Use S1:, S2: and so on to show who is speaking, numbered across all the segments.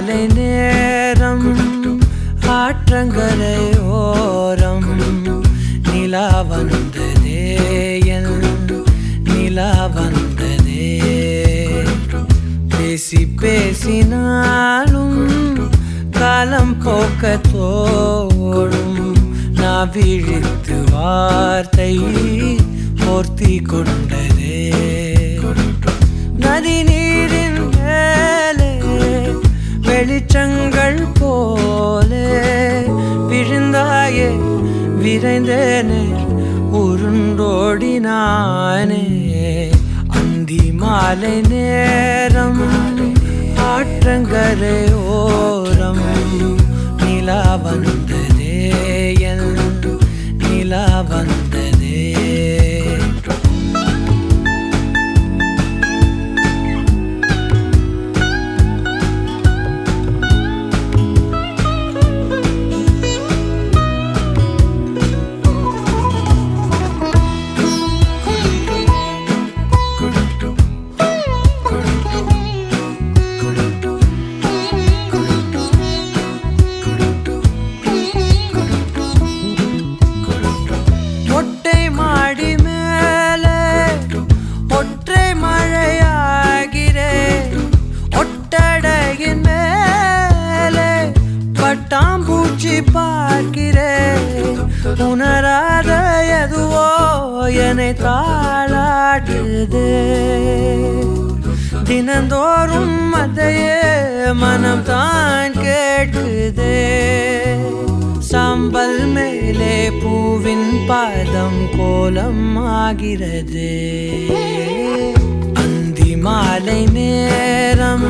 S1: மாலை நேரம் ஆற்றங்கரையோரம் நிலா வந்ததே என் நிலா வந்ததே பேசி பேசினாலும் காலம் போக்க தோடும் நான் விழித்து வார்த்தை போர்த்தி கொண்டதே நதி நீரின் மேலே வெளிச்சங்கள் போலே விழுந்தாயே விரைந்தேனே உருண்டோடினானே அந்தி மாலை நேரம் ஆற்றங்கரையோரம் நிலா வந்ததே என் நிலா வந்ததே பட்டாம்பூச்சி பார்க்கிறேன் உணராத எதுவோ என்னை தாளாடுதே தினந்தோறும் அதையே மனம் தான் கேட்குதே சாம்பல் மேலே பூவின் பாதம் கோலம் ஆகிறது அந்தி மாலை நேரம்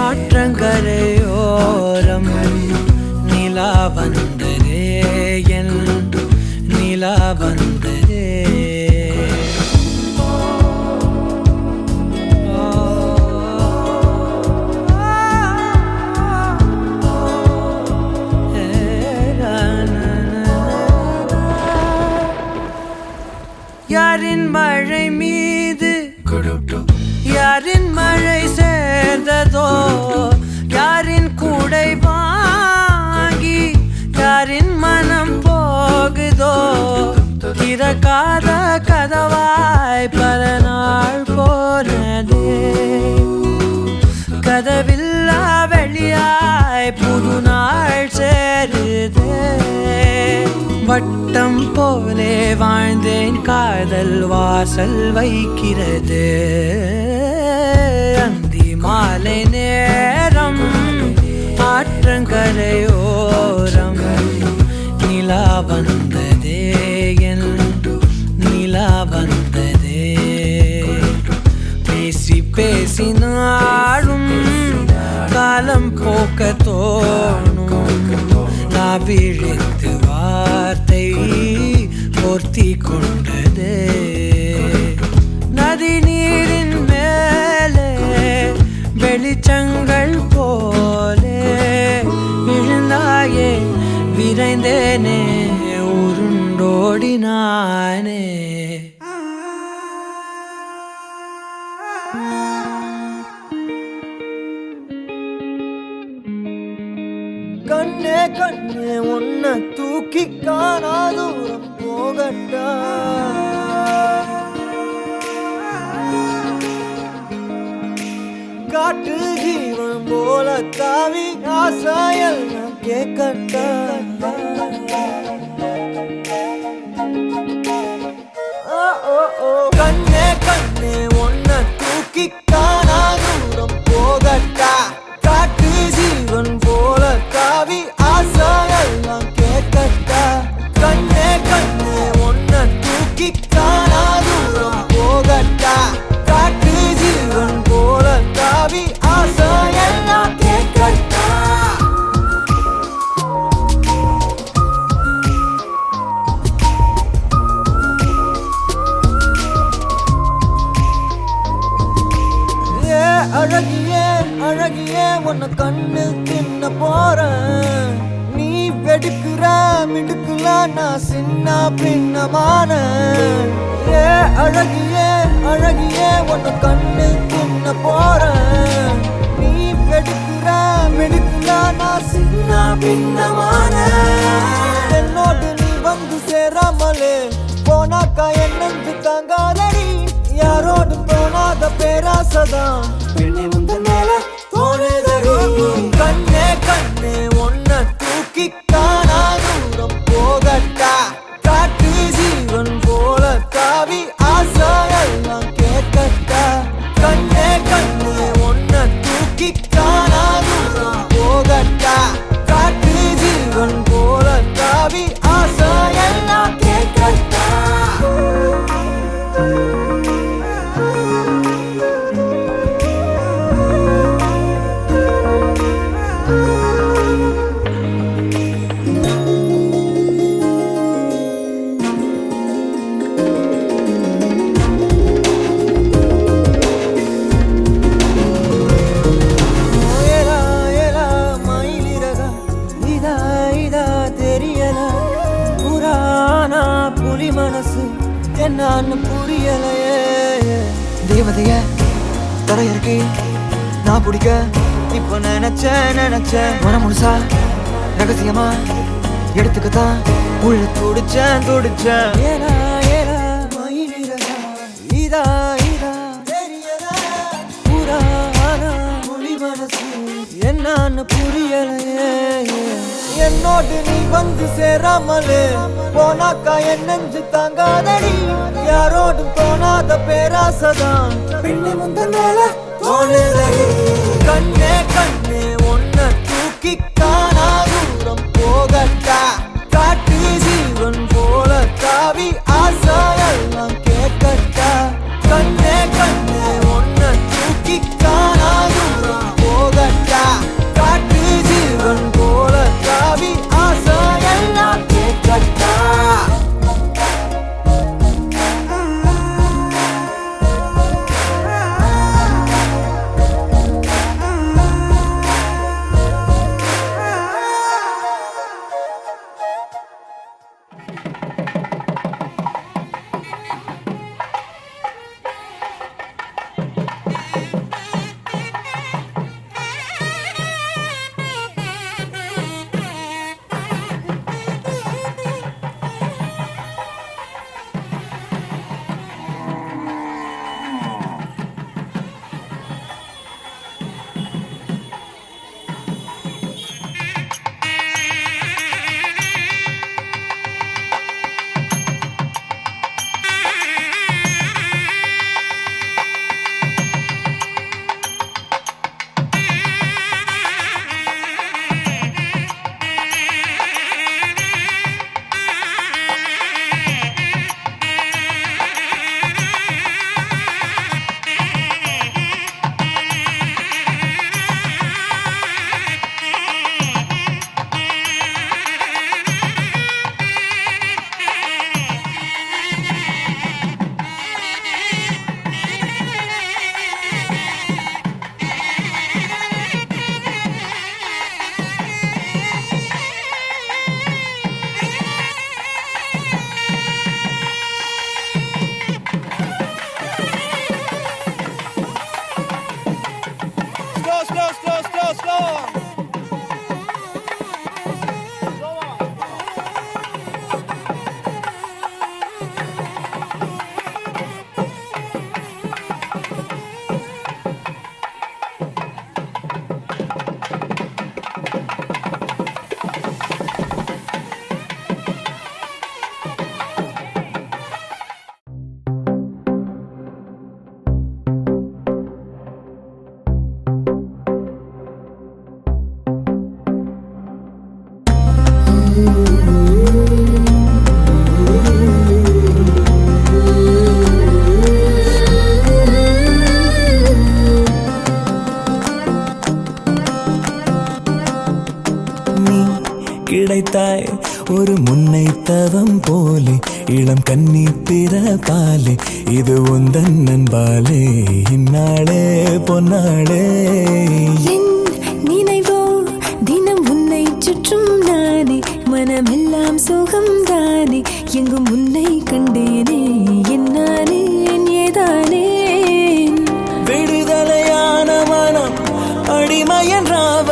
S1: ஆற்றங்கரையோரம் நிலா வந்ததே என் நிலா வந்ததே யாரின் மழை மீது யாரின் மழை சேர்ந்ததோ யாரின் கூடை வாங்கி யாரின் மனம் போகுதோ திறக்காத கதவாய் பல நாள் போனதே கதவில்லா வெளியாய் புது நாள் சேருதே வட்டம் போலே வாழ்ந்தேன் காதல் வாசல் வைக்கிறது அந்தி மாலை நேரம் ஆற்றங்கரையோரம் நிலா வந்ததே என் நிலா வந்ததே பேசி பேசினாலும் காலம் போக்க தோணும் நான் விழித்து வார்த்தை போர்த்தி கொண்டதே நதி நீரின் மேலே வெளிச்சங்கள் போலே விழுந்தாயே விரைந்தேனே உருண்டோடினானே
S2: கண்ணே கண்ணே உன்னை தூக்கி காணா தூரம் போகட்டா காட்டு ஜீவன் போல தாவி ஆசாயல் கேட்கட்டா கண்ணே கண்ணே உன்னை தூக்கி காணா தூரம் போகட்டா காட்டு ஜீவன் போல தாவி ஆசாயெல்லாம் கேட்கட்டா கண்ணே கண்ணே உன்னை தூக்கி காணா தூரம் போகட்டா காட்டு ஜீவன் போல தாவி ஆசாயெல்லாம் கேட்கட்டா அழகியே அழகியே உன்னை கண்ணு தின்ன போறேன் நீ வெடுக்குற மிடுக்குல நான் சின்ன பின்னமான அழகியே அழகியே உன்னை கண்ணு தின்ன போறேன் நீ வெடுக்குற வெடிக்கிற வெடிக்குல நான் சின்ன பின்னமான என்னோடு நீ வந்து சேராமலே போனாக்கா என் நெஞ்சு தாங்காதடி யாரோடும் தோணாத பேராசதான் பெண்ணே முந்த மேல தோணுதடி கண்ணே கண்ணே ஒன்ன தூக்கி காணா தூரம் போகட்டா காட்டு ஜீவன் போல தாவி ஆசையெல்லாம் கேட்கட்டா கண்ணே கண்ணே ஒன்ன தூக்கி காணா தூரம் போகட்டா காட்டு ஜீவன் போல தாவி ஆசையெல்லாம் கேட்கட்டா மனசு என்னன்னு புரியலையே தேவதைய தரையிறக்கி நான் பிடிக்க இப்ப நினைச்சேன் மனம் முழுசா ரகசியமா எடுத்துக்கத்தான் உள்ள துடிச்சேன் ஏலா ஏலா மயிலிறகா இதா இதா தெரியல புராணா புலி மனசு என்னன்னு புரியலையே என்னோடு நீ வந்து சேராமலே போனாக்கா என் நெஞ்சு தாங்காதடி யாரோடும் தோணாத பேராசதான் பெண்ணே முந்த மேல தோணுதடி கண்ணே கண்ணே ஒன்ன தூக்கி காணா தூரம் போகட்டா காட்டு ஜீவன் போல தாவி ஆசையெல்லாம் கேட்கட்டா கண்ணே கண்ணே ஒன்ன தூக்கி காணா தூரம் போகட்டா காட்டு ஜீவன் போல தாவி ஆசையெல்லாம் கேட்கட்டா
S3: கிடைத்தாய் ஒரு முன்னை தவம் போலே இளம் கன்னி பிறப்பாலே இது உந்தன் நண்பாலே இந்நாளே பொன்னாளே
S4: என் நினைவோ தினம் உன்னை சுற்றும் நானே மனமெல்லாம் சுகம் தானே எங்கும் உன்னை கண்டேனே என்னாலே ஏதானே
S3: விடுதலையான மனம் அடிமையன்றாவே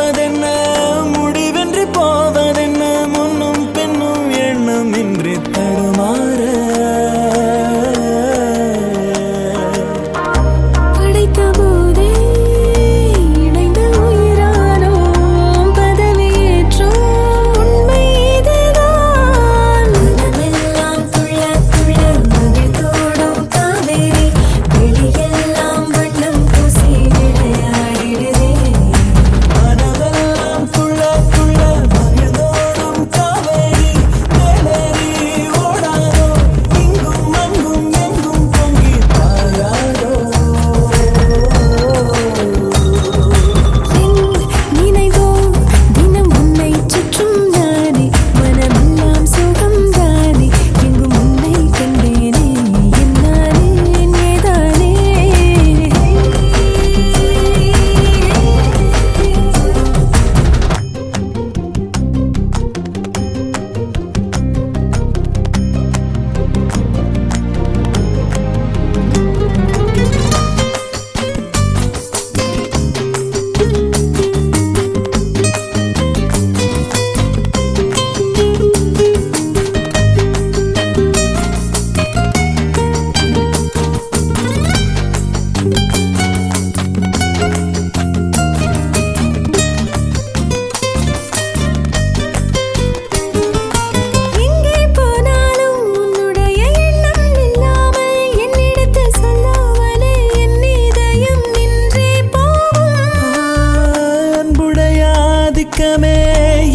S3: ஆதிக்கமே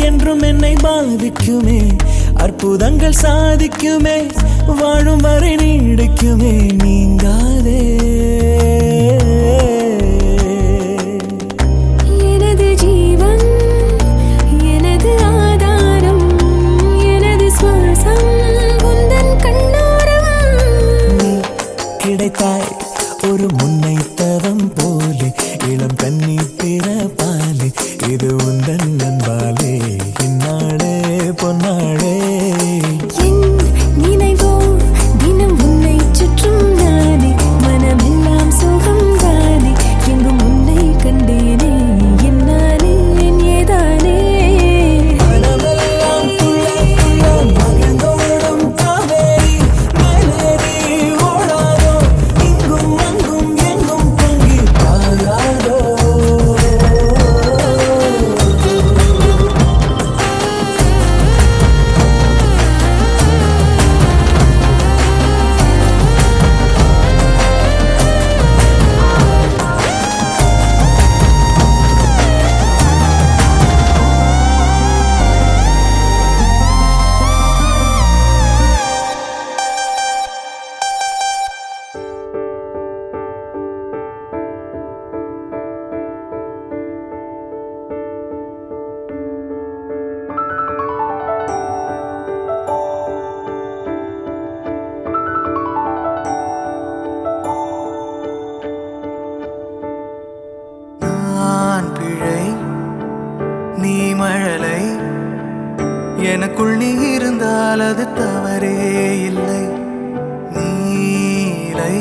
S3: என்றும் என்னை பாதிக்குமே, அற்புதங்கள் சாதிக்குமே, வாழும் வரை நீடிக்குமே, நீங்காதே.
S4: எனது ஜீவன், எனது ஆதாரம், எனது சுவாசம் உந்தன் கண்ணோரம்.
S3: நீ கிடைத்தாய் ஒரு முன்னை தவம் போலே, இளம் கன்னி பிறப்பாலே, இது உந்தன் நண்பாலே, இந்நாளே பொன்னாளே.
S4: என் நினைவோ தினம் உன்னை சுற்றும் நானே, மனமெல்லாம் சுகம் தானே, எங்கும் உன்னை கண்டேனே, என்னாலே என் ஏதானே.
S3: மனமெல்லாம் துள்ள துள்ள மகிழ்ந்தோடும் காவேரி, மேலேறி ஓடாதோ, இங்கும் அங்கும் எங்கும் பொங்கி பாயாதோ.
S2: நான் பிழை, நீ மழலை, எனக்குள் நீ இருந்தால் அது தவறே இல்லை. நீலை,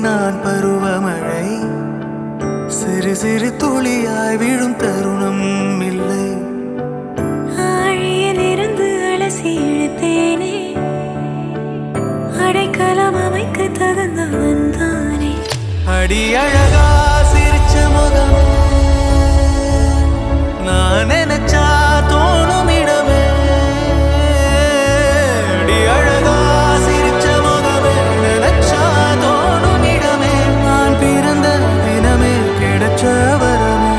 S2: நான் பருவமழை, சிறு சிறு துளியாய் விழும் தருணம் இல்லை.
S4: ஆழியிலிருந்து அலசி இழுத்தேனே, அடைக்கலம் அமைக்க தகுந்தவன் தானே.
S2: அடி அழகா சிரிச்ச முகமே, நான் நினைச்சா தோணும் இடமே. அடி அழகா சிரிச்ச முகமே, நினைச்சா தோணும் இடமே. நான் பிறந்த தினமே கிடைச்ச வரமே.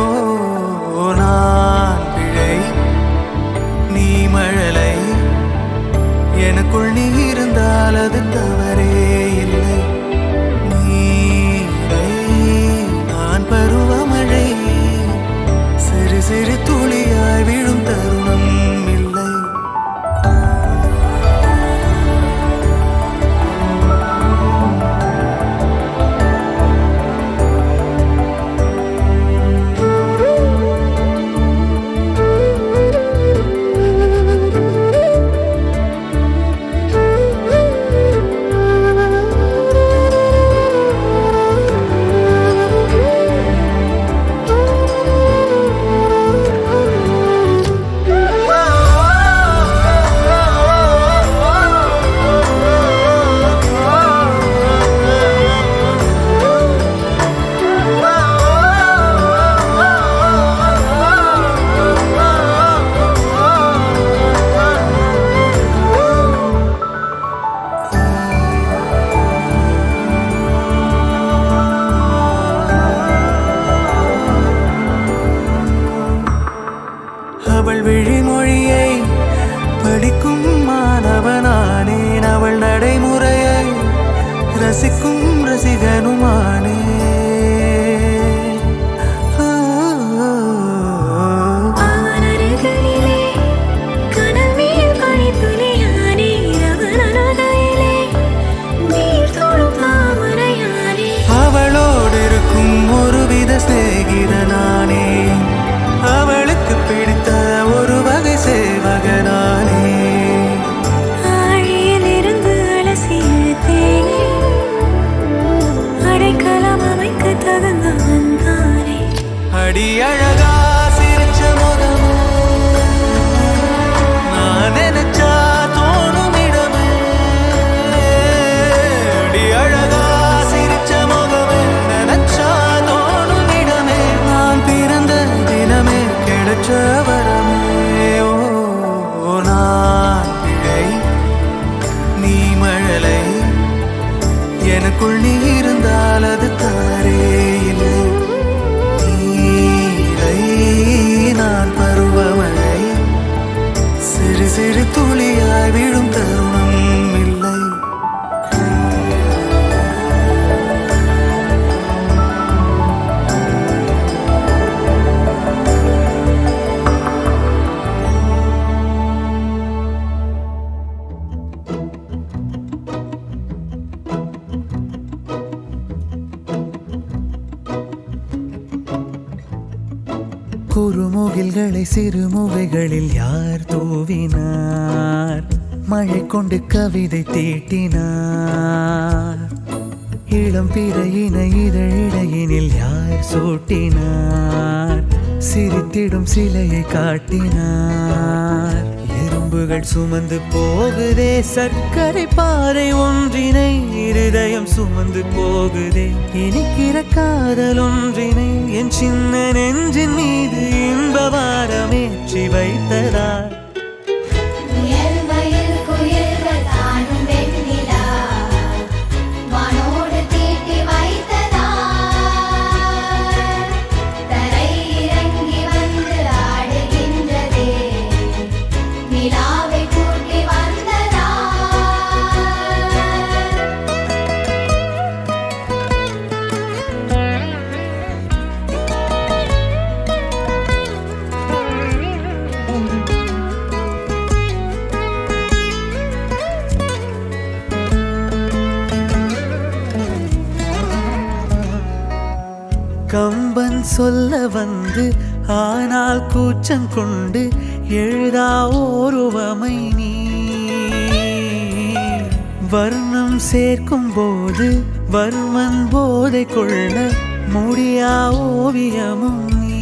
S2: ஓ, நான் பிழை, நீ மழலை, எனக்குள் நீ இருந்தால் அது தவறே இல்லை. நான் பருவமழை, சிறு சிறு துளியாய் விழும் தருணம் இல்லை. அவள் விழிமொழியை படிக்கும் மாணவனானேன், அவள் நடைமுறையை ரசிக்கும் ரசிகனுமானே.
S4: அவனருகிலே கனல் மேல் பனித்துளியானே, அவன் அனதையிலே நீர் தொடும் தாமரையானே.
S2: அவளோடு இருக்கும் ஒருவித சிநேகிதனானே, அவளுக்கு பிடித்த ஒரு வகை சேவகனானே.
S4: ஆழியிலிருந்து அலசி இழுத்தேனே, அடைக்கலம்
S2: முகில்களை சிறுமுகைகளில் யார் தூவினார்? மழை கொண்டு கவிதை தீட்டினார். இளம் பிறையின இதழிடையினில் யார் சூட்டினார்? சிரித்திடும் சிலையை காட்டினார். எறும்புகள் சுமந்து போகுதே சர்க்கரை பாறை ஒன்றினை, இருதயம் சுமந்து போகுதே இனிக்கிற காதல் ஒன்றினை. என் சின்ன நெஞ்சின் மீது இன்ப வாரமேற்றி வைத்ததார். கம்பன் சொல்ல வந்து ஆனால் கூச்சம் கொண்டு எழுதா ஓருவமை நீ. வர்ணம் சேர்க்கும் போது வர்மன் போதை கொள்ள முடியா ஓவியமும் நீ.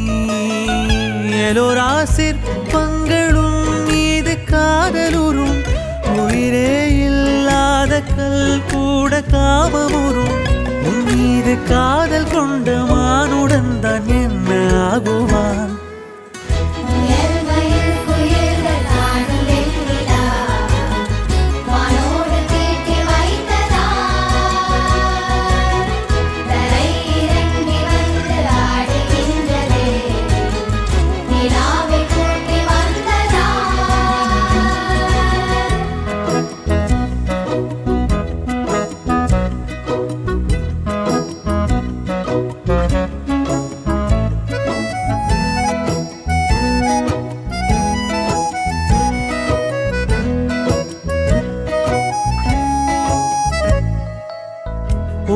S2: எலோரா சிற்பங்களும் மீது காதலுறும், உயிரே இல்லாத கல் கூட காமமுறும். உன் மீது காதல் கொண்ட மானுடன் தான் என்ன ஆகுவான்?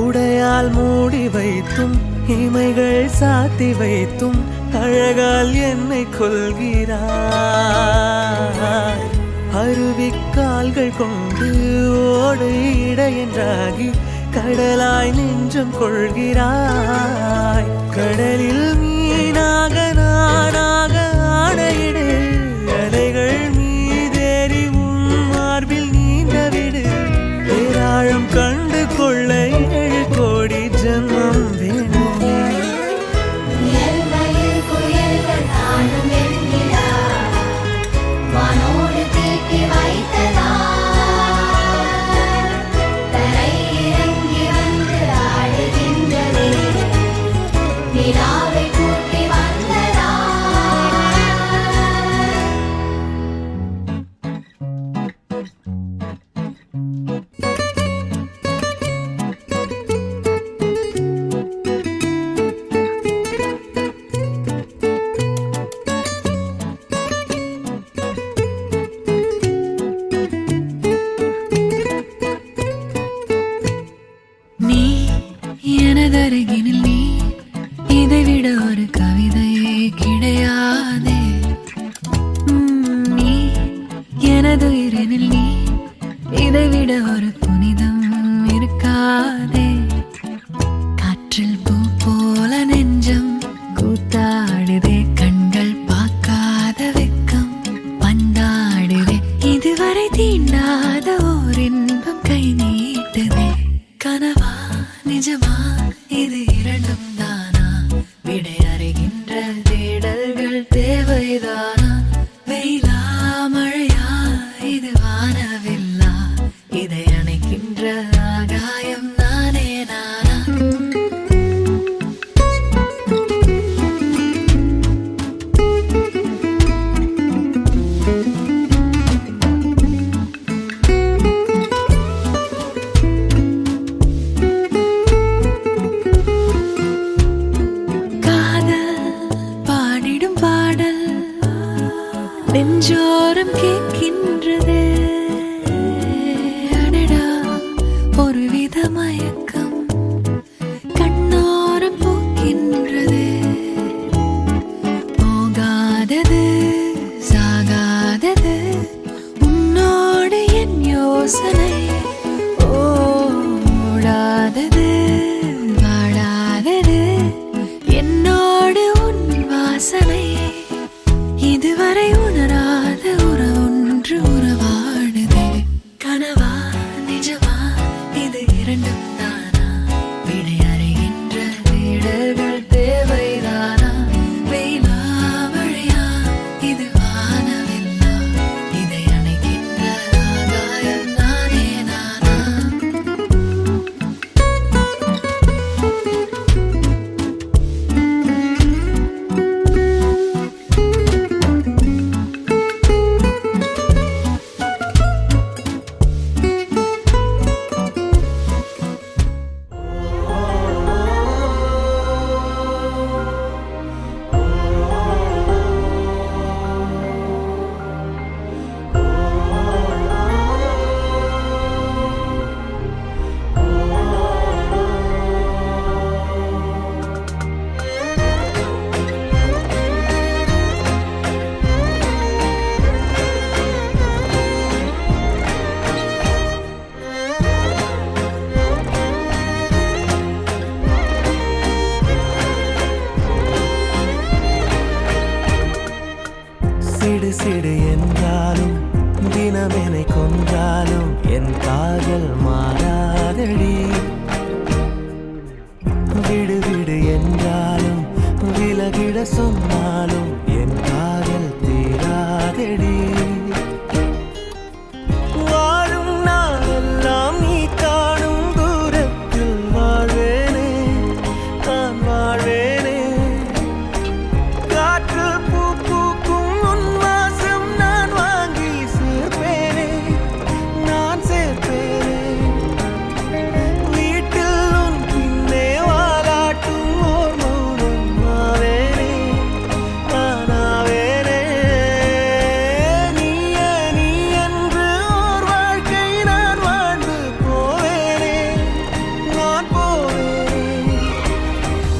S2: உடையால் மூடி வைத்தும் இமைகள் சாத்தி வைத்தும் அழகால் என்னை கொள்கிறாய். அருவிக்கால்கள் கொண்டு ஓடு இடையென்றாகி கடலாய் நெஞ்சம் கொள்கிறாய். கடலில் மீனாக நானாக ஆடையிடு, அலைகள் மீதேறி உன் மார்பில் நீண்டவிடு. பேராழம் கண்டு கொள்ள 7 கோடி ஜன்மம் வேண்டுமே.
S4: நீ எனதருகினில் நீ, இதைவிட ஒரு கவிதையே கிடையாதே. நீ எனதுயிரினில் நீ, இதைவிட ஒரு புனிதம் இருக்காதே. காற்றில் பூ போல நெஞ்சம் கூத்தாடுதே, கண்கள் பார்க்காத வெக்கம் பந்தாடுதே. இதுவரை தீண்டாத ஓர் இன்பம் கை நீட்டுதே. கனவா நிஜமா இது இரண்டும் தானா? விடை அறிகின்ற தேடல்கள் தேவைதானா? வெயிலா மழையா இது வானவில்லா? இதை அணைக்கின்ற ஆகாயம் நானே நானா? நெஞ்சோரம் கேட்கின்றதே, அடடா ஒரு வித மயக்கம் கண்ணோரம் போக்கின்றதே. போகாத இதுவரை உணராத உறவொன்று உறவாடுதே. கனவா நிஜமா இது இரண்டும் தானா? விடை அறிகின்ற தேடல்கள் தேவைதானா? வெயிலா மழையா இது வானவில்லா? இதை அணைக்கின்ற ஆகாயம் நானே நானா?
S2: சிடு சிடு என்றாலும் தினமெனை கொன்றாலும் என் காதல் மாறாதடி. விடு விடு என்றாலும் விலகிட சொன்னாலும் என் காதல் தீராதடி. வாழும் நாளெல்லாம் நீ காணும் தூரத்தில் வாழ்வேனே, நான் வாழ்வேனே. காற்று பூ பூக்கும் உன் வாசம் நான் வாங்கி சேர்ப்பேனே, நான் சேர்ப்பேனே. வீட்டில் உன் பின்னே வாலாட்டும் ஓர் மௌனம் ஆவேனே, நானாவேனே. நீயே நீ என்று ஓர் வாழ்க்கை நான் வாழ்ந்து போவேனே, நான் போவேனே.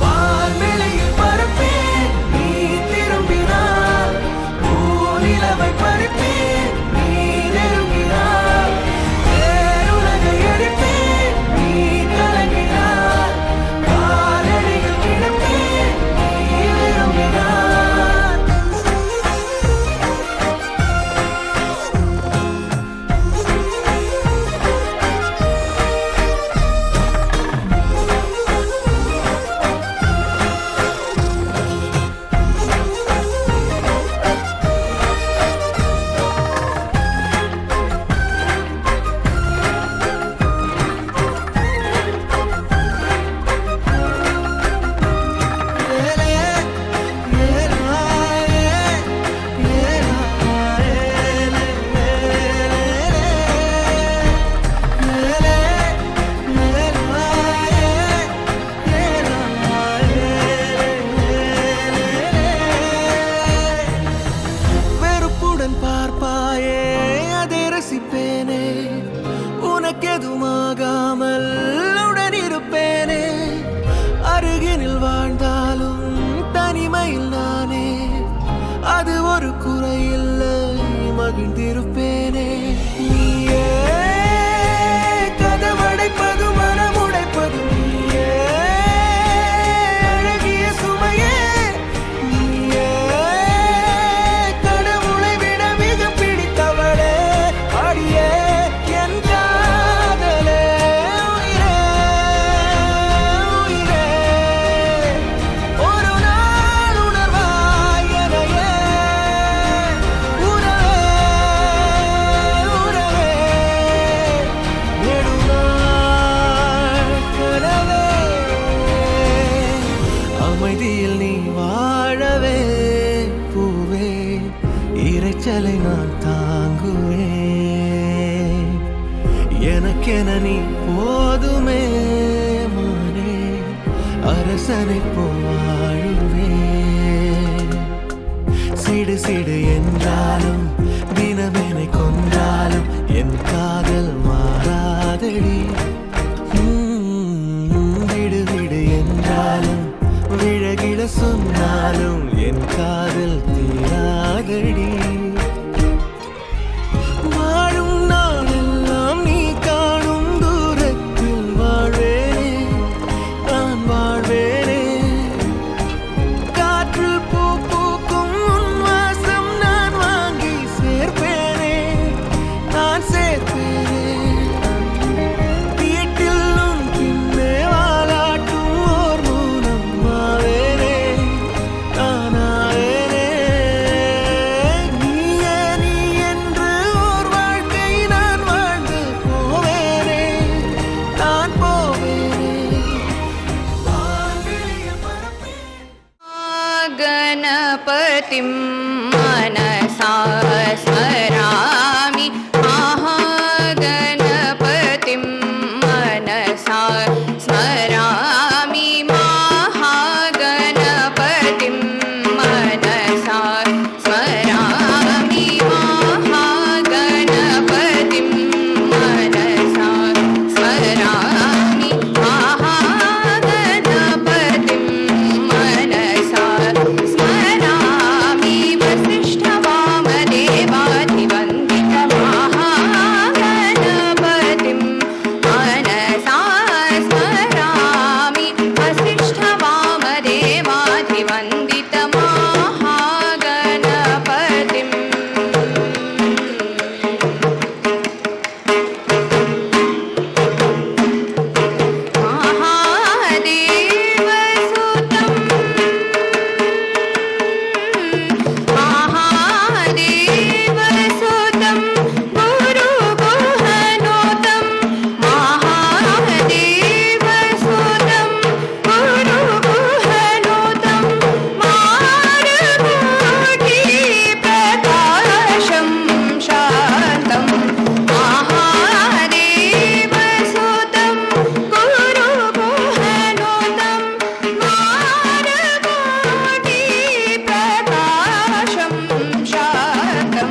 S2: வான்வெளியில் பறப்பேன் நீ திரும்பினார், பூநிலவை பறிப்பேன் நீ நெருங்கினார். வேறுலகை அடிப்பேன் நீ கலங்கினார், காலடியில் கிடப்பேன் நீ விரும்பினார். வெறுப்புடன் பார்ப்பாயே அதை ரசிப்பேனே, உனக்கெதுமாகாமல் உடன் இருப்பேனே. அருகினில் வாழ்ந்தாலும் தனிமையில் நானே, அது ஒரு குறையில்லை மகிழ்ந்திருப்பேனே. நீயே கதவடைப்பது மனமுடைப்பது நீயே, அழகிய சுமையே நீயே. கடவுளை விட மிக பிடித்தவளே, அடியே என் காதலே. உயிரே உயிரே, ஒரு நாள் உணர்வாய் எனையே. உறவே உறவே, நெடுநாள் கனவே. அமைதியில் நீ வாழவே பூவே, இரைச்சலை நான் தாங்குவேன். எனக்கென நீ போதுமே மானே, அரசனை போவாழுவேன். சிடு சிடு என்றாலும் தினமெனை கொன்றாலும் என் காதல் மாறாதடி. விடு விடு என்றாலும் விழகிட சொன்னாலும் என் காதல் தீராதடி. வாழும் நாளெல்லாம் நீ காணும் தூரத்தில் வாழ்வேனே, நான் வாழ்வேனே. காற்று பூ பூக்கும் உன் வாசம்
S5: गणपतिं मनसा स्मरामि महागणपतिं मनसा स्मरामि महागणपतिं मनसा स्मरामि महागणपतिं मनसा स्मरामि महागणपतिं मनसा स्मरामि वसिष्ठवामदेवाधिवन्दितमहागणपतिं मनसा स्मरामि वसिष्ठवामदेवाधिवन्दितमहागणपतिम् महादेवसुतं गुरुगुहनोतं महादेवसुतं गुरुगुहनोतं मारुकोटिप्रकाशं शान्तं महादेवसुतं गुरुगुहनोतं मारुकोटिप्रकाशं शान्तं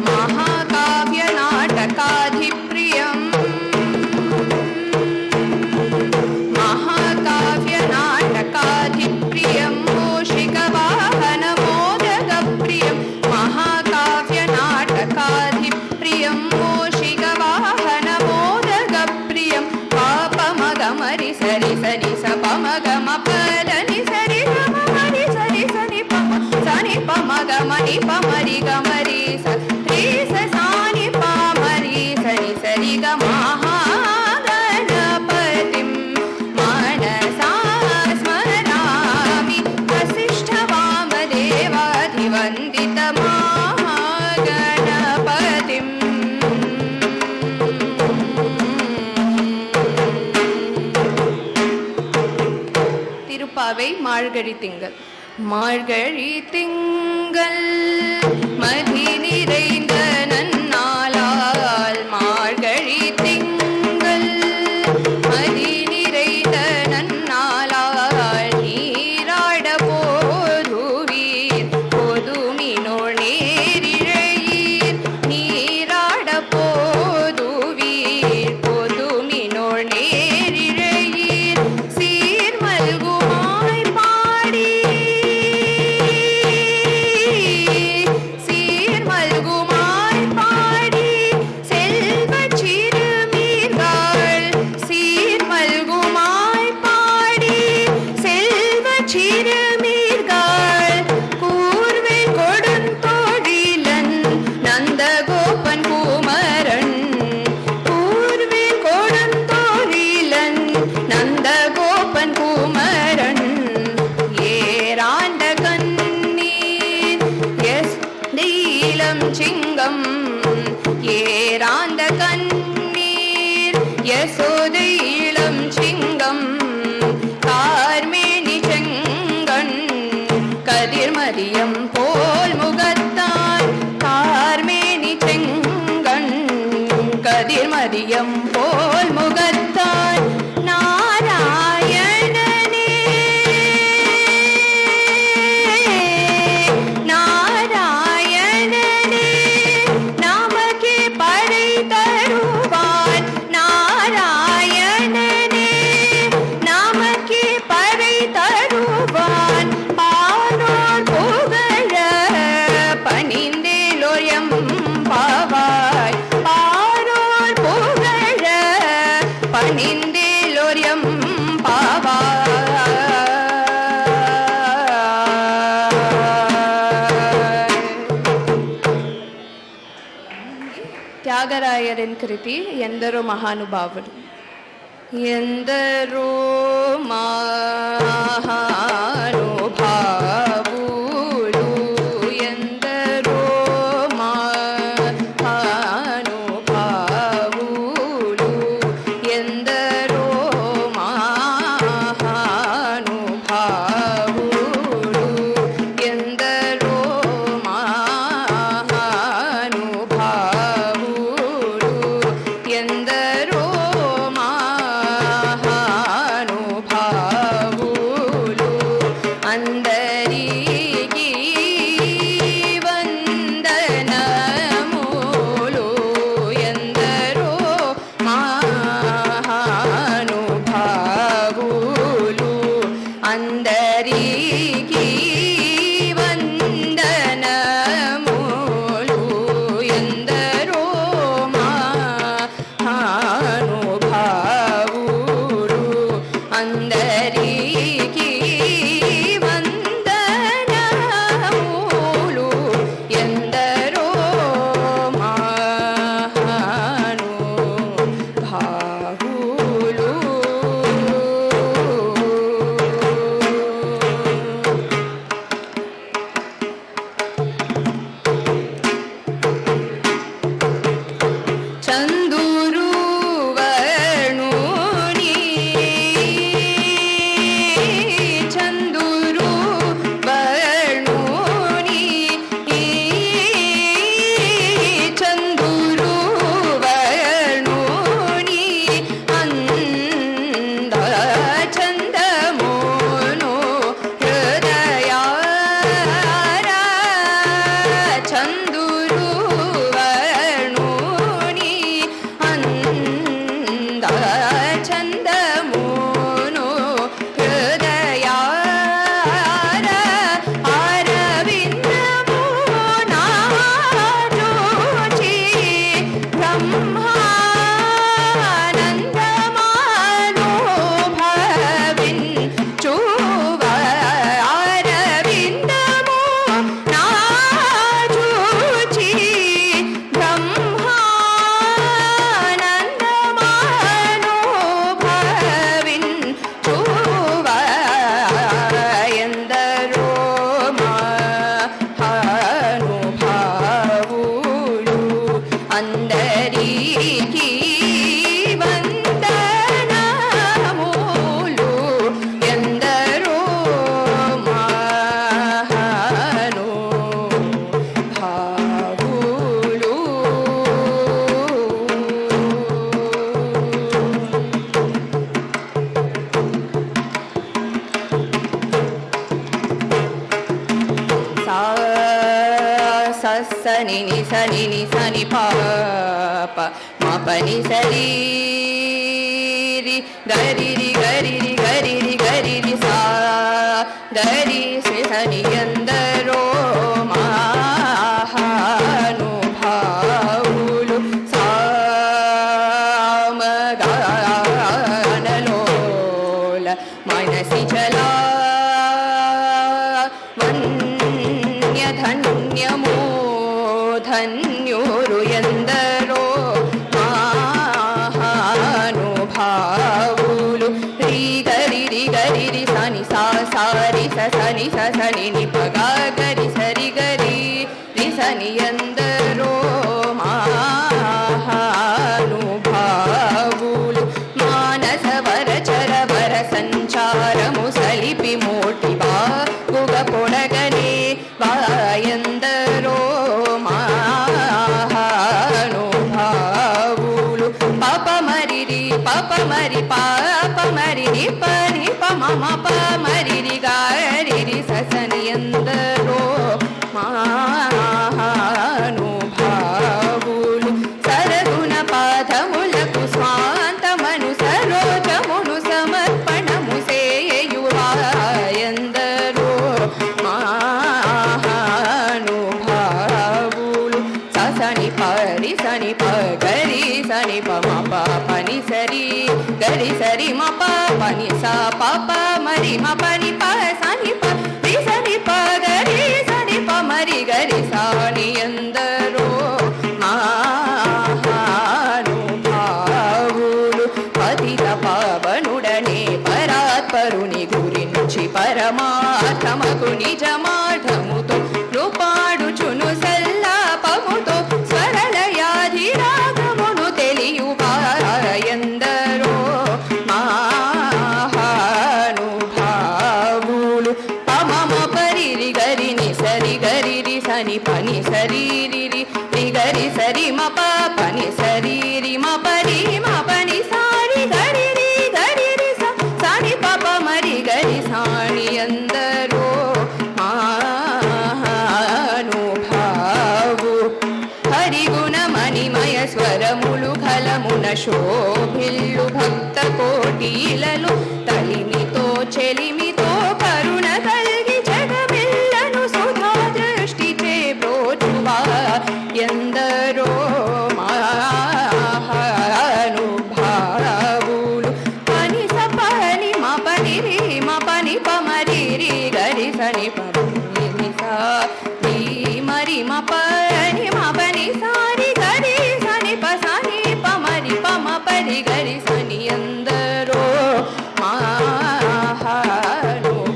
S5: महाकाव्यनाटकाधिप्रियम् महाकाव्यनाटकाधिप्रियं मूषिकवाहनमोदकप्रियं महाकाव्यनाटकाधिप्रियं मूषिकवाहनमोदकप्रियं पापमगमरि सरि सनि सपमगमपदनि सरि गमरि सरि सनि पम सनि पमगमनि पमरि गमरि स रि स सानि पमरि सनि सरि गमहागणपतिं मनसा स्मरामि वसिष्ठवामदेवाधिवन्दितमहागणपतिम् திருப்பாவை மார்கழி திங்கள். மார்கழி திங்கள் மதி நிறைந்த நன்னாளால் மார்கழி திங்கள் மதி நிறைந்த நன்னாளால் நீராட போதுவீர் பொதுமினோள் நேரிழையீர் நீராட போதுவீர் பொதுமினோள் நேரிழையீர் சீர்மல்குமாய் பாடி சீர்மல்குமாய் பாடி செல்வச் சிறுமீர்கள் சீர்மல்குமாய் பாடி செல்வச் சிறுமீர்கள் கூர்வேல் கொடுந்தோழிலன் நந்தகோபன் குமரன் கூர்வேல் கொடுந்தோழிலன் நந்தகோபன் குமரன் ஏராண்ட கண்ணீர் எஸ் நீலம் சிங்கம் ஏராண்ட கண்ணீர் யசோதை இளம் சிங்கம் கார்மேனி செங்கண் கதிர்மதியம் போல் முகத்தான் கார்மேனி செங்கண் கதிர்மதியம் போல் முகத்தான் நாராயணனே நாராயணனே நமக்கே படை தருவான் நாராயணனே நமக்கே படை தருவான் பானோர் புகழ பணிந்தேலோயம் பாவாய் பானோர் புகழ பணிந்தேலோயம் பாவாய். త్యాగరాయరిన్ కృతి ఎందరో మహానుభావులు ఎందరో మహానుభావులు ఎందరో మహానుభావులు ఎందరో మహానుభావులు ఎందరో స స ని ని స ని ని స ని ప ప మ ప ని స రి రి గరి రి గరి రి గరి రి గరి రి సా గరి శ్రీ స ని ఎందరో మహానుభావులు సామగానలోల మనసి చలా ధన్యమో ధన్యోరు ఎందరో మహానుభావులు రి గరి రి గరి రి సని సా సారి స సని స సని ని పగా గరి సరి గరి రి సని ఎందరో మహానుభావులు మానస వర చర వర సంచారము సలిపి మోటి బాగుగ పొడగనే వాయందరో మహానుభావులు పాప మరి రి పాప మరి పాప మరి ని పని పమ ప మరి రి గారి రి ససని ఎందరో మహానుభావులు సరగుణ పాదములకు స్వాంతమను సరోజమును సమర్పణము సేయువాయందరో మహానుభావులు సని పరి సని ప గరి సని ప మ ప పని సరి గరి సరి మ ప పని సా ప ప మరి మ పని ప సని ప రి సని ప గరి సని ప మరి గరి సాని ఎందరో మహానుభావులు పతిత పావనుడనే పరాత్పరుని గురించి పరమార్థమకు నిజమార్థముతో రూపాడుచును సల్లాపముతో స్వరలయాధిరాగమును తెలియువాయందరో మహానుభావులు పమమ పరిరి గరి ని సరి గరి రి సని పని సరి రి రి రి గరి సరి మ ప పని సరి రి మ పరి మ పని సారి గరి రి స సని ప ప మరి గరి సాని ఎందరో మహానుభావు హరిగుణ మణిమయ స్వరములు కలమున శోభిల్లు భక్త కోటిలలో తలిమితో చెలిమితో కరుణ కలిగి జగమిల్లను సుధా దృష్టిచే బ్రోచువా ఎందరో మహానుభావులు పని స పని మ పని రి మ పని ప మరి రి గరి సని పని సా రి మరి మ పని మ పని సారి గరి సని ప సని ప మరి ప మ పరి గరి సని ఎందరో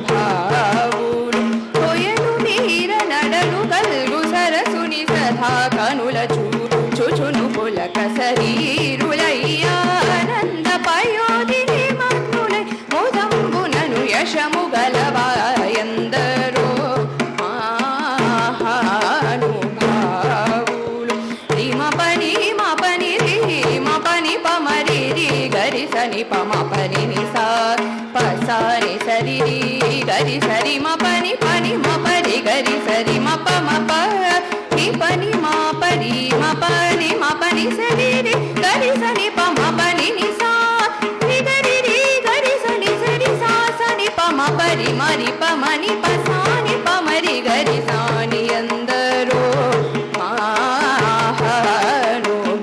S5: మహానుభావులు కొయలు మీర నడలు కల్గు సరసుని సదా కనుల చూచును పులక శరీరులయ్యానంద పయోధిని మగ్నులై ముదంబునను యశము గలవాయందరో మహానుభావులు రి మ పని రి మ పని ప మరి రి గరి సని ప మ పని ని సా ప సా ని సరి రి గరి సరి మ పని మ పరి గరి సరి మ ప ని పని మ పరి మ పని సరి రి గరి సని ప మ పని ని సా రి గరి సని సరి సా సని ప మ పరి మరి ప మని ప సాని ప మరి గరి సాని ఎందరో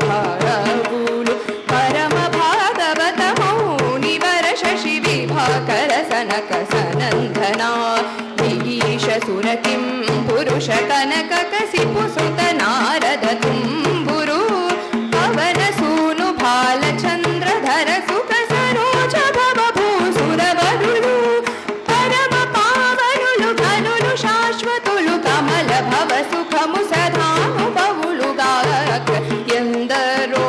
S5: మహానుభావులు పరమ భాగవత మౌని వర శశి విభాకర సనక సనందనా విగీష సురకిం పురుష కనక కసిపు సుత నారద తుంబురు పవన సూను బాలచంద్రధర సుఖ సరోజ భవ భూసురవరులు పరమ పావనులు ఘనులు శాశ్వతులు కమల భవ సుఖము సదానుభవులుగా ఎందరో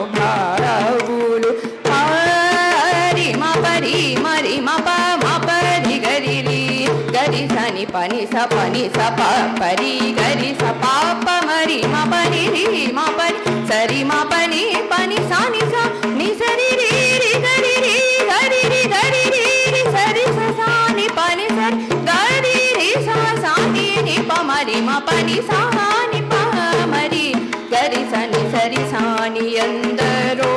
S5: మహానుభావులు పరి మ పరి మరి మ ప మ పరి గరి రి గరి సని పని స ప పరి గరి స ప ప మరి మ పని రి మ పని సరి మ పని పని సాని స ని సరి రి రి గరి రి గరి రి సరి స సాని పని సరి గరి రి స సా పని సాని పామరి గరి సని సరి సాని ఎందరో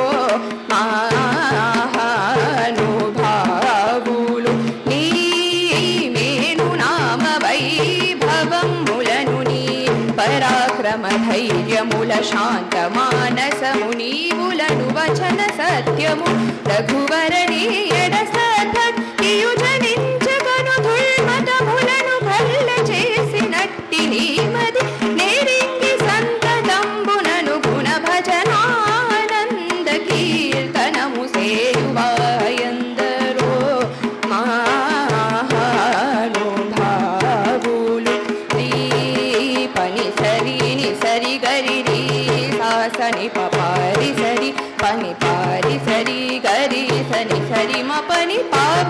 S5: మహానుభావులు నీ మేను నామ వైభవములను నీ పరాక్రమ ధైర్యముల శాంత మానసమునీవులను వచన సత్యము రఘువరణి ఎడ సద్భక్తియు జనించగను దుర్మతములను భల్ల చేసినట్టి నీమది నేరింగి సంతతంబునను గుణ భజనానంద కీర్తనము సేయువాయందరో మహానుభావులు నీ పని సరి ని సరి గరి రీ సాసని పపారి సరి పని పారి సరి గరి సని సరి మ పని పావ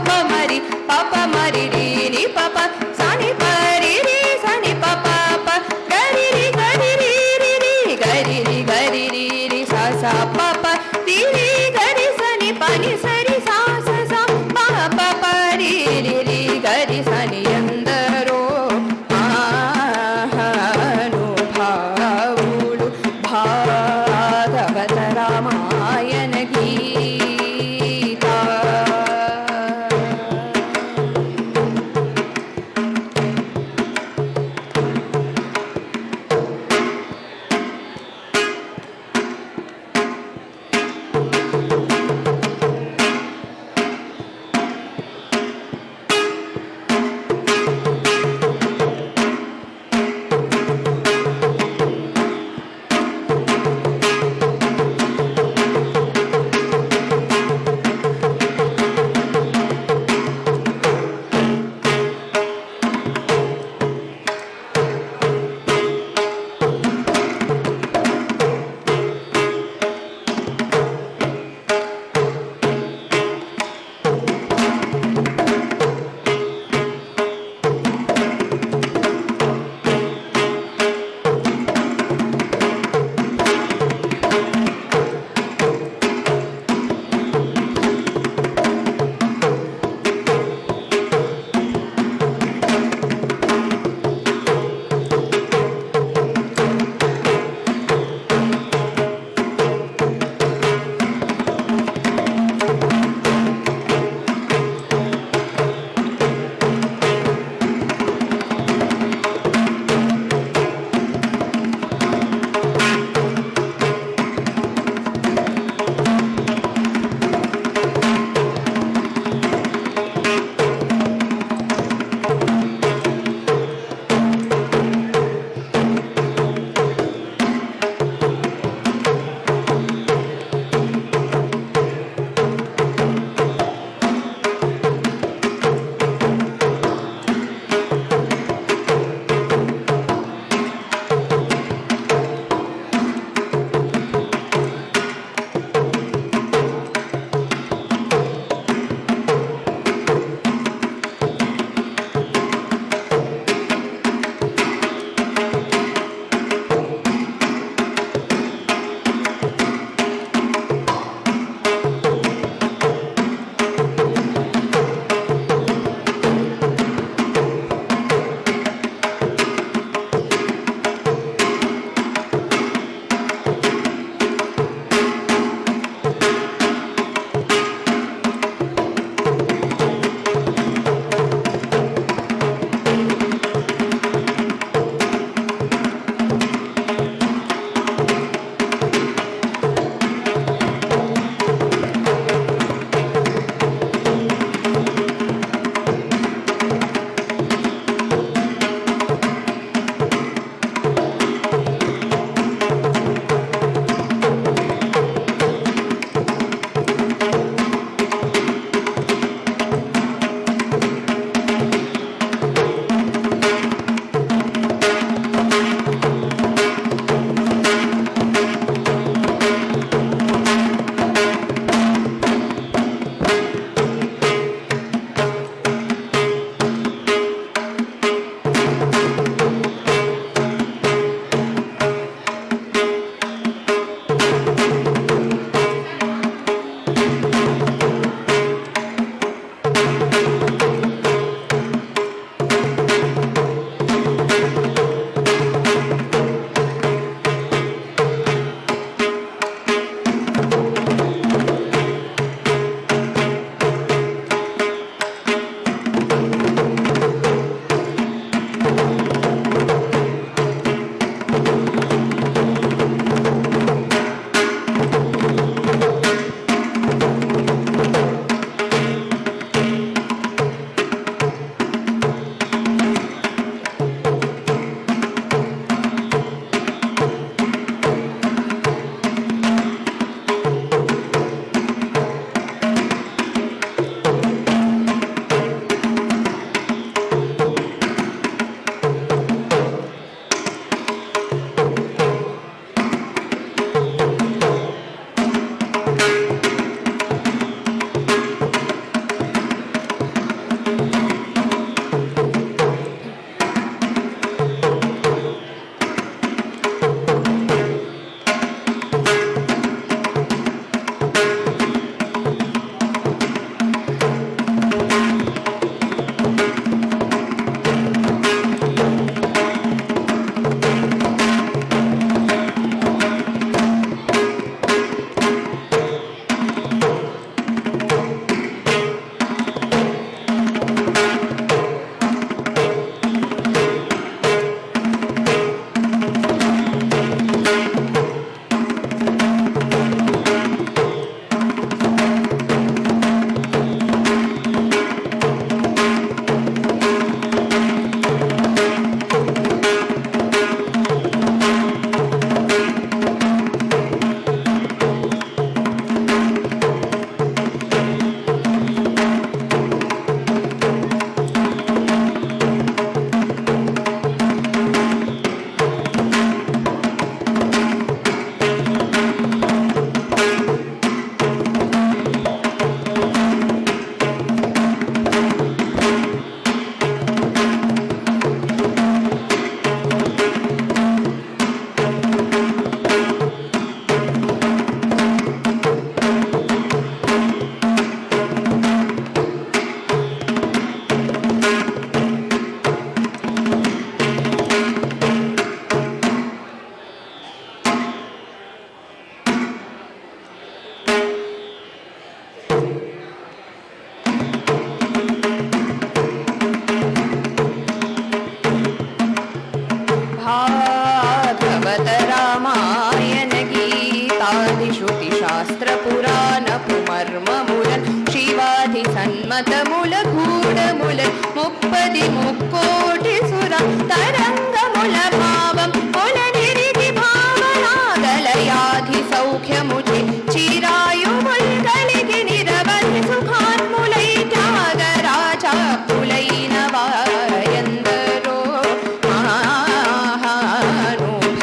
S5: भागवत रामायण गीतादिश्रुतिशास्त्रपुराणपुमर्ममुलन् शिवाधिसन्मतमुलगूढमुलन् मुप्पदि मुक्कोटिसुर तरङ्गमुल भावं मुलनिरिति भावनादलयाधि सौख्यमुचि चिरायुमुल्गलिति निरवधि सुखान्मुलै त्यागराज पुलैनवायन्दरो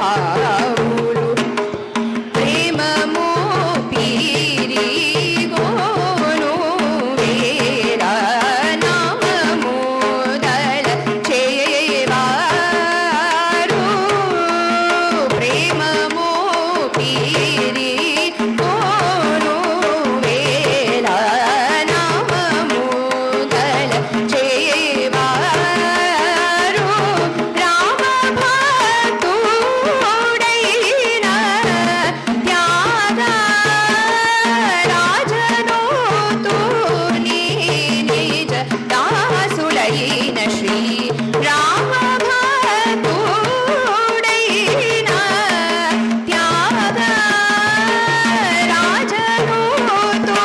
S5: महानुभावुलु प्रेममो पीरि गोनु वेर नाममुदल चेवारु प्रेममो पीरि गोनु वेर नाममुदल चेवारु राम भक्तुडैन त्याग राजनो तु निज दासुलैन श्री राम भक्तुडैन त्याग राजनो तु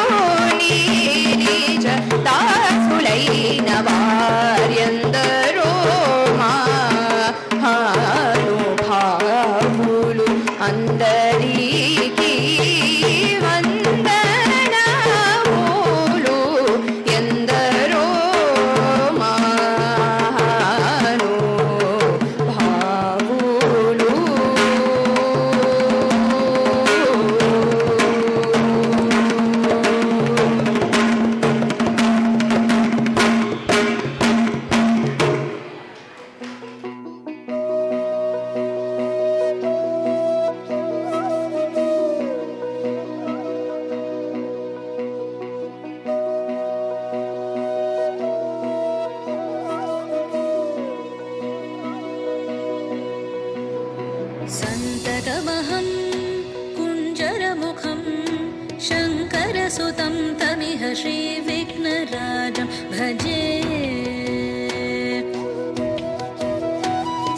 S5: निज दासुलैन वार्यन्दरो महानुभावुलु అందరికీ వందనములు ఎందరో మహానుభావులు
S4: सन्ततमहं कुञ्जरमुखं शङ्करसुतं तमिह श्रीविघ्नराजं भजे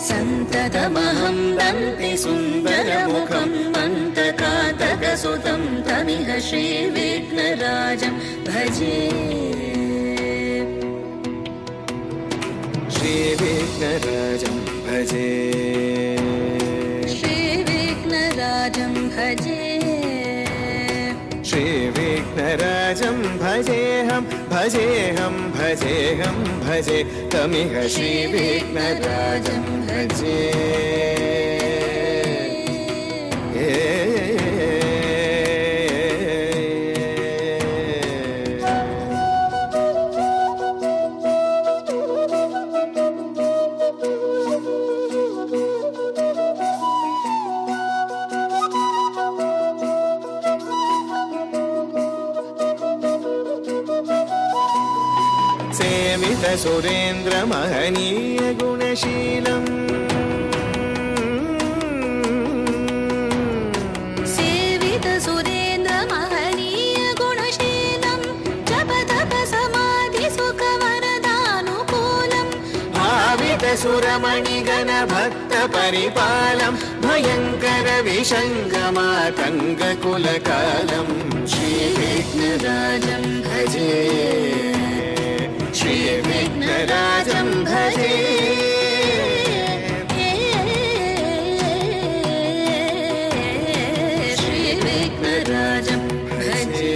S4: सन्ततमहं दन्तिसुन्दरमुखं मन्तकातकसुतं तमिह श्रीविघ्नराजं भजे
S2: श्रीविघ्नराजं भजे
S4: श्रीविघ्नराजं भजे
S2: श्रीविघ्नराजं भजेऽहं भजेऽहं भजेऽहं भजे तमिह श्रीविघ्नराजं भजे सेवित सुरेन्द्र महनीय गुणशीलम्
S4: सेवित सुरेन्द्र महनीय गुणशीलं जप तप समाधि सुख वरदानुकूलं
S2: भावित सुरमणिगण भक्त परिपालं भयङ्कर विषङ्गमातङ्ग कुलकालं श्रीविघ्नराजं भजे श्रीविघ्नराजं भजे
S4: श्रीविघ्नराजं भजे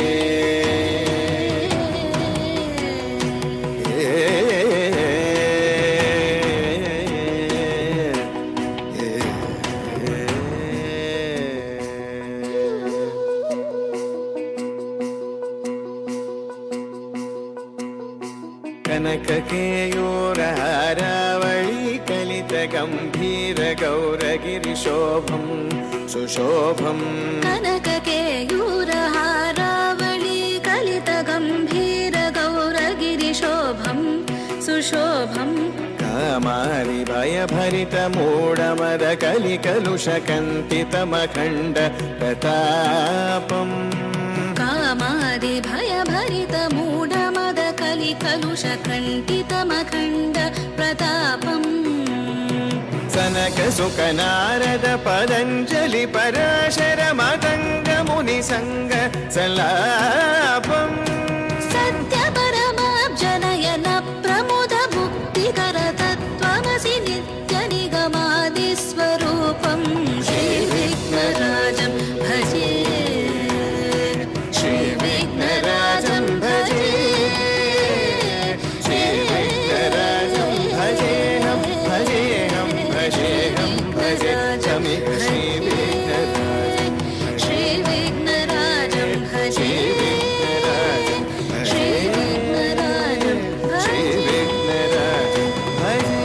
S2: कनककेयूरहारावळी कलितगम्भीर गौरगिरिशोभं सुशोभं
S4: कनककेयूरहारावळी कलितगम्भीर गौरगिरिशोभं सुशोभं
S2: कामारि भयभरितमूढमद कलिकलुषकन्तितमखण्ड प्रतापम्
S4: कामादि भयभरित मूढमद कलिकलुषकण्टितमखण्ड प्रतापम्
S2: सनक सुख नारद पतञ्जलि पराशर मतङ्ग मुनि संग सलापम्
S4: सत्य परमाब्जनयन प्रमुद मुक्तिकर तत्त्वमसि नित्य निगमादि स्वरूपम् श्रीविघ्नराजं भजे
S2: श्रीविघ्नराजं भजे श्रीविघ्नराजं भजेऽहं भजेऽहं भजेऽहं भजेऽहमि श्रीविघ्नराजं
S4: श्रीविघ्नराजं भजे श्रीविघ्नराजं भजे
S2: श्रीविघ्नराजं भजे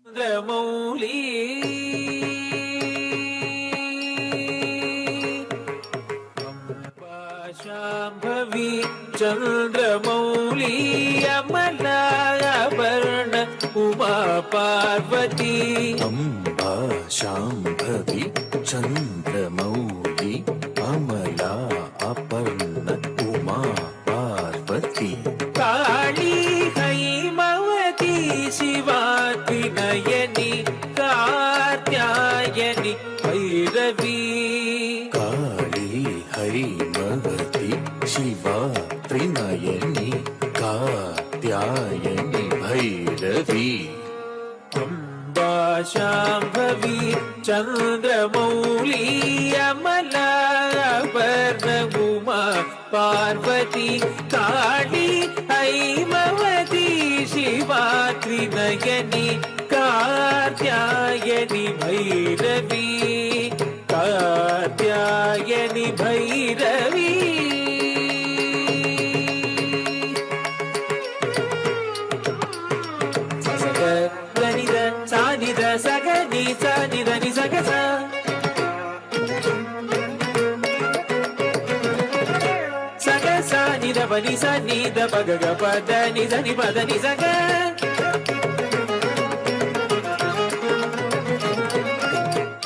S1: चन्द्रमौली शाम्भवी चन्द्रमौली अमलाभरण उमा पार्वती
S3: अम्बा शाम्भवी चन्द्रमौली अमला अपर्ण उमा पार्वती
S1: काली हैमवती शिवा त्रिनयनी कात्यायनी भैरवी
S3: काली हैमवती शिवा त्रिनयनी कात्यायनी भैरवी
S1: अम्बा शाम्भवी चन्द्रमौली अमलाभरण उमा पार्वती काली हैमवती शिवा त्रिनयनी कात्यायनी भैरवी कात्यायनी भैरवी गनिद सानिद सगनि सानिद नि सगस सगसानिद पनि सनिद पगग पद नि सनि पद नि सग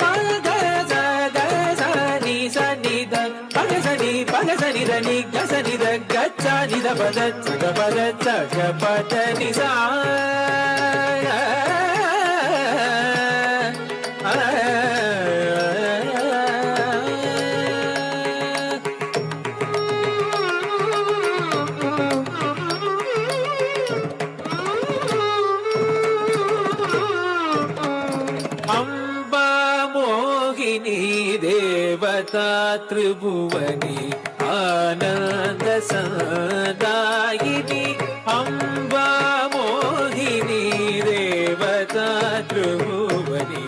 S1: पग सग सनि सनिद पग सनि దని గసని దగ్గని దపద సగపద సగపద నిసా అంబా మోహిని దేవతా త్రిభువని आनंद सदायिनी अम्बा मोहिनी देवता त्रिभुवनी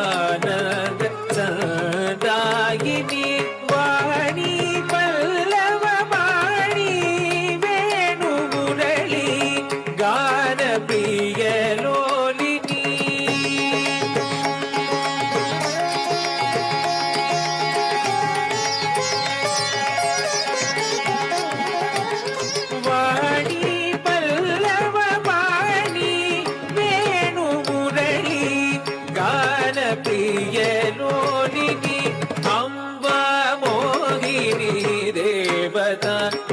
S1: आनंद सदायिनी वाणी पल्लव वाणी वेणु मुरली गान प्रिय लोलिनी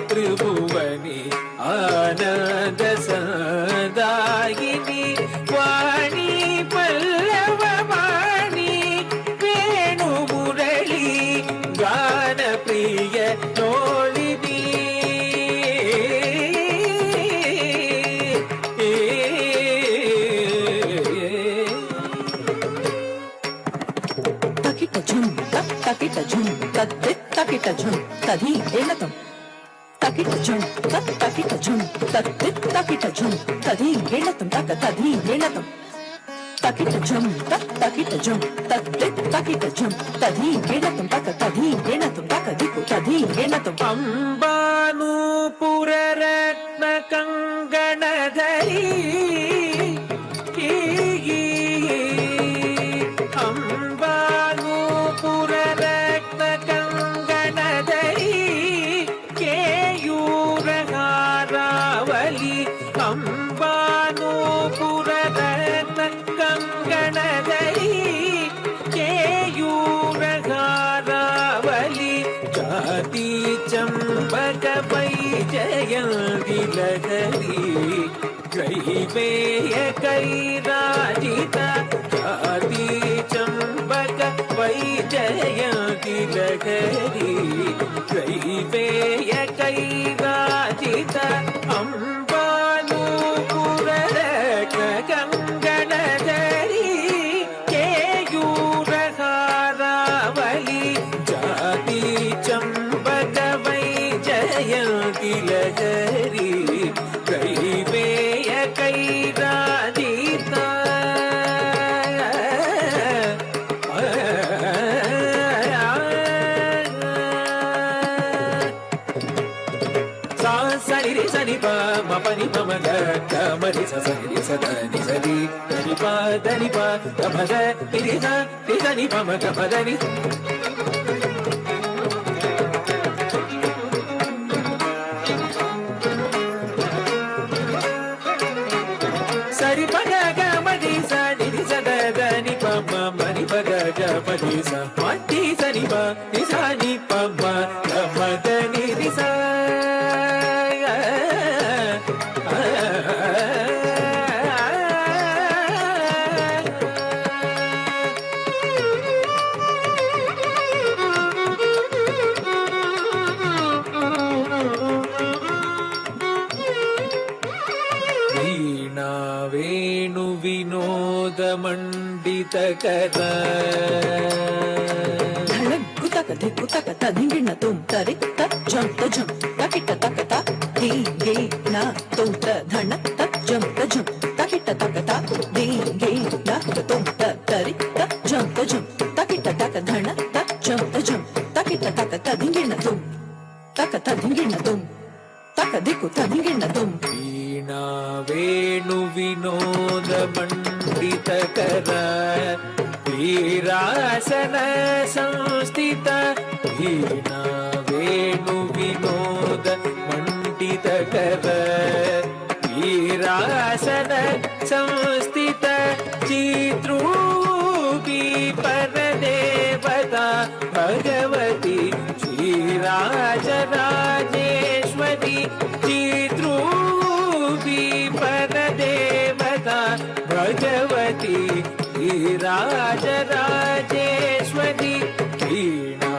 S1: त्रिभुवनी आनंद सदायिनी वाणी पल्लव वाणी वेणु मुरली गान प्रिय लोलिनी
S6: तकिट झुम तकिट झुम तकिट झुम तधी एनतम तकिट झुम तकिट झुम तकिट झुम तधी एनतम तधी एनतम तकिट झुम तकिट झुम तकिट झुम तधी एनतम तधी एनतम तधी एनतम
S1: अंबानूपुर रत्न कंगणधरी अंबानूपुर रत्न कंगणधरी केयूरहारावली अंबानूपुर रत्न कंगणधरी केयूरहारावली ಜಾತಿ ಚಂಪಕ ವೈಜಯಂತಿ ಲಹರಿ ಗ್ರಹಿಪೇಯ ಕೈರಾಜಿತ ಜಾತಿ ಚಂಪಕ ವೈಜಯಂತಿ ಲಹರಿ ಗ್ರಹಿಪೇಯ ಕೈರಾಜಿತ ಅಂಬಾನೂಪುರದ ಕಂಗಣಧರಿ ಕೇಯೂರಹಾರಾವಲಿ ಜಾತಿ ಚಂಪಕ ವೈಜಯಂತಿ ಲಹರಿ ಕೈವೇಯ ಕೈರಾಜಿತ ಸರಿ ಸನಿ ಪ ಮಪನಿ ಪಮಗ ಕಮರಿ ಸರಿ ಸದನಿ ಸರಿ ಧನಿ ಪ ಧನಿ ಪ ಗಮಗ ತಿರಿ ಸ ತಿ ಧನಿ ಪಮ ಗಮದನಿ ಸರಿ ಪಗ ಗಮದಿ ಸ ನಿರಿ ಸದ ಧನಿ ಪಮ ಮನಿ ಪಗ ಗಮದಿ ಸ ಮತಿ ಸನಿ ಪ ನಿ ಸ ನಿ ಪಮ ಗಮದನಿ ರಿ ಸ ವೇಣು ವಿನೋದ ಮಂಡಿತ ಕರ
S6: ಕುತಕ ಕುತಕ ಧಿಂಗಿಣ ತುಂ ತರಿ ತ ಜಂ ತಕಿಟ ತಕತ ಧೀಗೆ ನ ತುಂ ತ ಧಣ ತ ಜಂ ತಕಿಟ ತಕತ ಧೀಗೆ ನ ತುಂ ತ ತರಿ ತ ಜಂ ತಕಿಟ ತಕ ಧಣ ತ ಜಂ ತಕಿಟ ತಕತ ಧಿಂಗಿಣ ತುಂ ತಕತ ಧಿಂಗಿಣ ತುಂ ತಕ ದಿಕ್ಕು ತ ಧಿಂಗಿಣ ತುಂ
S1: ವೀಣಾ ವೇಣು ವಿನೋದ ಮಂಡಿತ ಕರ ವೀರಾಸನ ಸಂಸ್ಥಿತ ವೀಣಾ ವೇಣು ವಿನೋದ ಮಂಡಿತ ಕರ ವೀರಾಸನ ಸಂಸ್ಥಿತ ಚಿತ್ರೂಪಿ ಪರದೇವತಾ ಭಗವತಿ ಶ್ರೀರಾಜರಾಜೇಶ್ವರಿ ಚಿತ್ರೂಪಿ ಪರದೇವತಾ ಭಗವತಿ ಶ್ರೀರಾಜರಾಜೇಶ್ವರಿ ವೀಣಾ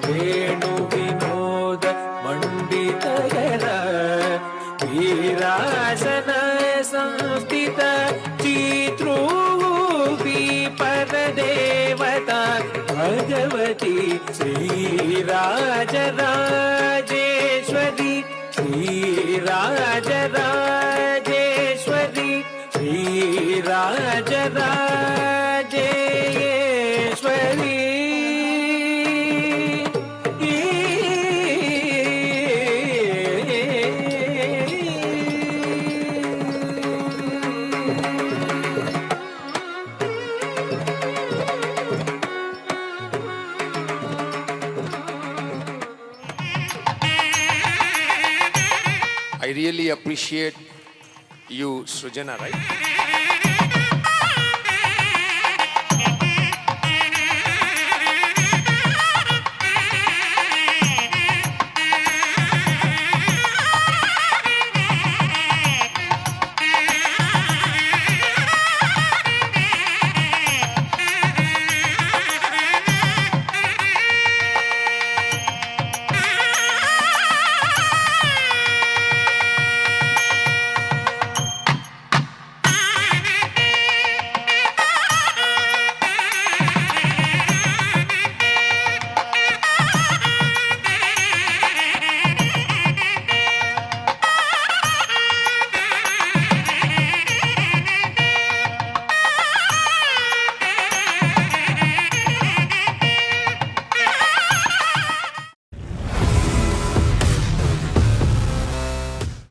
S1: ವೇಣು ವಿನೋದ ಮಂಡಿತ ಕರ ವೀರಾಸನ ಸಂಸ್ಥಿತ ಚಿತ್ರೂಪಿ ಪರದೇವತಾ Bhagavati Sri Rajarajeshwari Sri Rajarajeshwari Sri Rajarajeshwari
S2: I really appreciate you, Srujana, right?